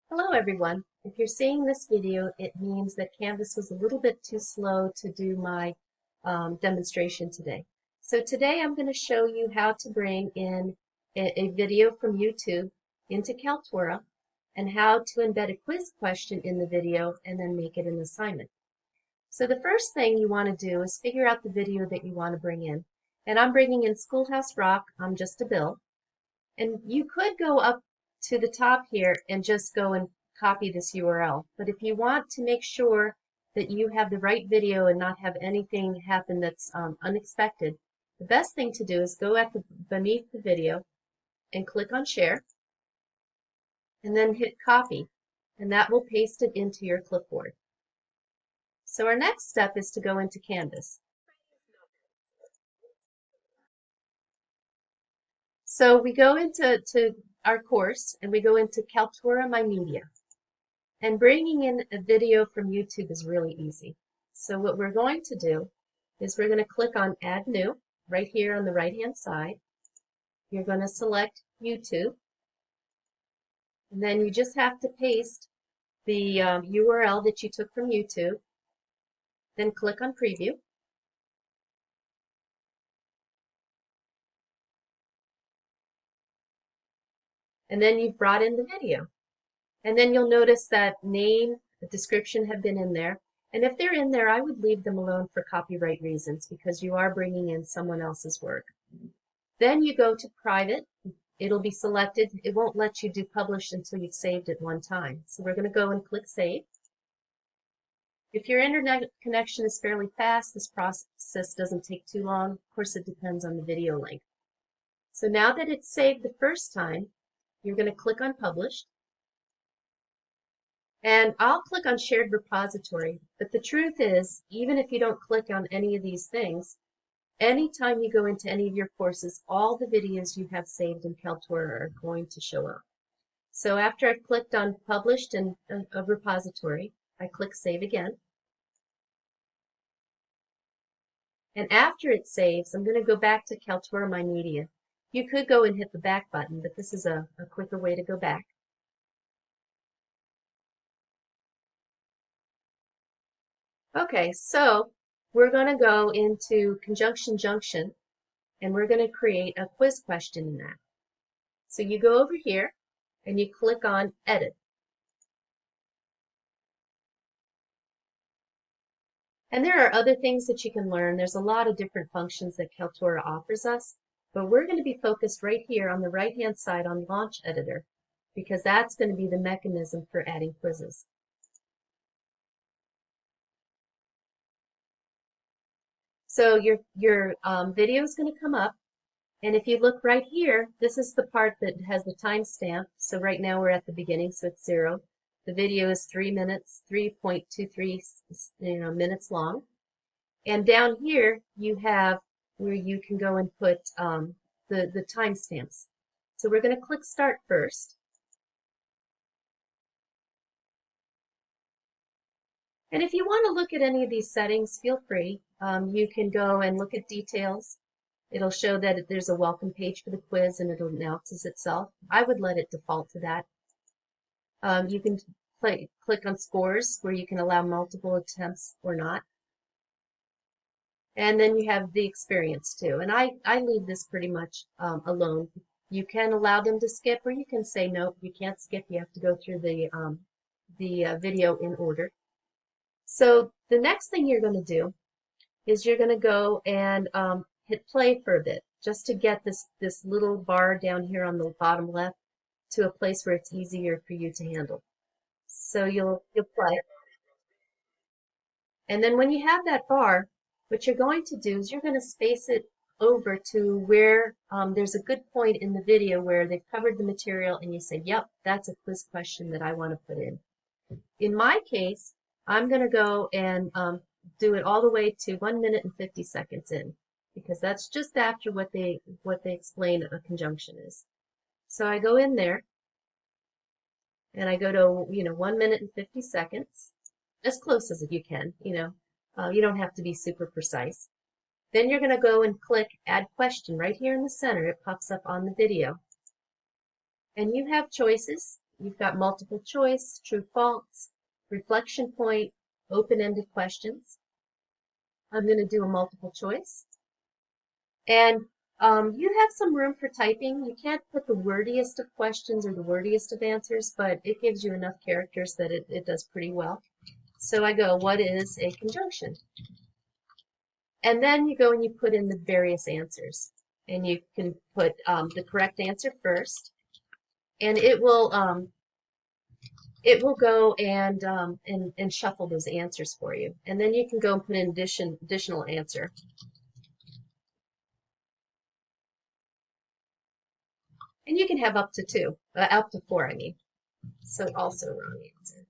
Hello everyone. If you're seeing this video, it means that Canvas was a little bit too slow to do my demonstration today. So today I'm going to show you how to bring in a video from YouTube into Kaltura and how to embed a quiz question in the video and then make it an assignment. So the first thing you want to do is figure out the video that you want to bring in. And I'm bringing in Schoolhouse Rock, I'm Just a Bill. And you could go up to the top here and just go and copy this URL. But if you want to make sure that you have the right video and not have anything happen that's unexpected, the best thing to do is go beneath the video and click on Share, and then hit Copy, and that will paste it into your clipboard. So our next step is to go into Canvas. So we go into our course and we go into Kaltura My Media. And bringing in a video from YouTube is really easy. So what we're going to do is we're going to click on Add New right here on the right-hand side. You're going to select YouTube. And then you just have to paste the URL that you took from YouTube. Then click on Preview. And then you've brought in the video. And then you'll notice that name, the description have been in there. And if they're in there, I would leave them alone for copyright reasons because you are bringing in someone else's work. Then you go to Private. It'll be selected. It won't let you do Publish until you've saved it one time. So we're going to go and click Save. If your internet connection is fairly fast, this process doesn't take too long. Of course, it depends on the video length. So now that it's saved the first time, you're going to click on Publish. And I'll click on Shared Repository. But the truth is, even if you don't click on any of these things, anytime you go into any of your courses, all the videos you have saved in Kaltura are going to show up. So after I've clicked on Published and a repository, I click Save again. And after it saves, I'm going to go back to Kaltura My Media. You could go and hit the back button, but this is a quicker way to go back. Okay, so we're going to go into Conjunction Junction, and we're going to create a quiz question in that. So you go over here, and you click on Edit. And there are other things that you can learn. There's a lot of different functions that Kaltura offers us, but we're going to be focused right here on the right-hand side on Launch Editor, because that's going to be the mechanism for adding quizzes. So your video is going to come up, and if you look right here, this is the part that has the timestamp. So right now we're at the beginning, so it's 0. The video is 3 minutes, 3.23 minutes long. And down here you have where you can go and put the timestamps. So we're going to click Start first. And if you want to look at any of these settings, feel free. You can go and look at details. It'll show that there's a welcome page for the quiz and it announces itself. I would let it default to that. You can click on scores where you can allow multiple attempts or not. And then you have the experience too. And I leave this pretty much alone. You can allow them to skip, or you can say, nope, you can't skip. You have to go through the video in order. So the next thing you're going to do is you're going to go and hit play for a bit, just to get this little bar down here on the bottom left to a place where it's easier for you to handle. So you'll play. And then when you have that bar, what you're going to do is you're going to space it over to where there's a good point in the video where they've covered the material and you say, yep, that's a quiz question that I want to put in. In my case, I'm going to go and do it all the way to 1 minute and 50 seconds in, because that's just after what they explain a conjunction is. So I go in there and I go to 1 minute and 50 seconds, as close as you can. You don't have to be super precise. Then you're going to go and click Add Question right here in the center. It pops up on the video. And you have choices. you've got multiple choice, true, false, reflection point, open-ended questions. I'm going to do a multiple choice. And you have some room for typing. You can't put the wordiest of questions or the wordiest of answers, but it gives you enough characters that it does pretty well. So I go, what is a conjunction? And then you go and you put in the various answers. And you can put the correct answer first. And it will go and shuffle those answers for you. And then you can go and put in additional answer. And you can have up to four, I mean. So also wrong answer.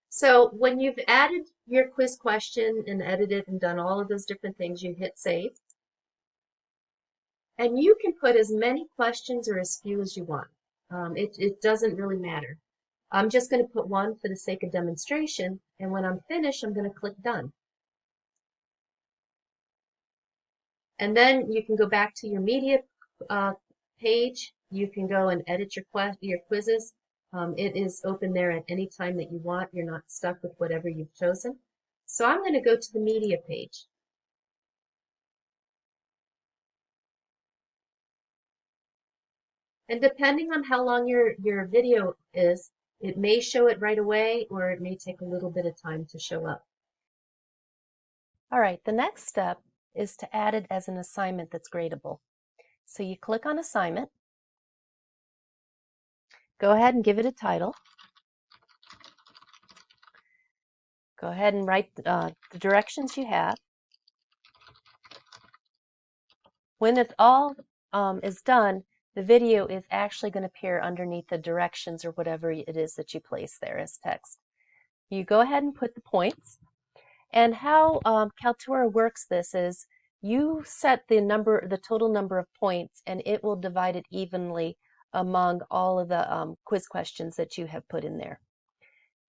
So when you've added your quiz question and edited and done all of those different things, you hit save. And you can put as many questions or as few as you want. It doesn't really matter. I'm just going to put one for the sake of demonstration, and when I'm finished, I'm going to click Done. And then you can go back to your media page. You can go and edit your quizzes. It is open there at any time that you want. You're not stuck with whatever you've chosen. So I'm going to go to the media page. And depending on how long your video is, it may show it right away or it may take a little bit of time to show up. All right, the next step is to add it as an assignment that's gradable. So you click on Assignment. Go ahead and give it a title. Go ahead and write the directions you have. When it all is done, the video is actually going to appear underneath the directions or whatever it is that you place there as text. You go ahead and put the points. And how Kaltura works this is you set the total number of points, and it will divide it evenly among all of the quiz questions that you have put in there.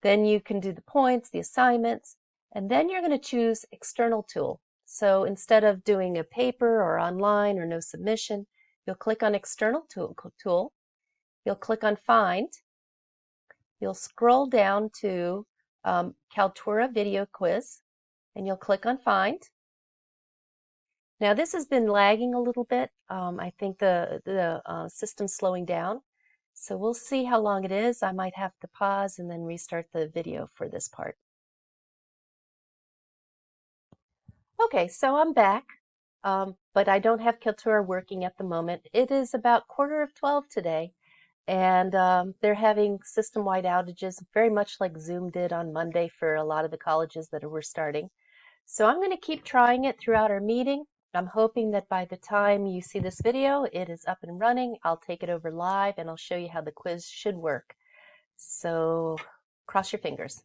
Then you can do the points, the assignments, and then you're going to choose External Tool. So instead of doing a paper or online or no submission, you'll click on External Tool. You'll click on Find. You'll scroll down to Kaltura Video Quiz, and you'll click on Find. Now this has been lagging a little bit. I think the system's slowing down. So we'll see how long it is. I might have to pause and then restart the video for this part. Okay, so I'm back, but I don't have Kaltura working at the moment. It is about 11:45 today, and they're having system-wide outages, very much like Zoom did on Monday for a lot of the colleges that were starting. So I'm going to keep trying it throughout our meeting. I'm hoping that by the time you see this video, it is up and running. I'll take it over live and I'll show you how the quiz should work. So cross your fingers.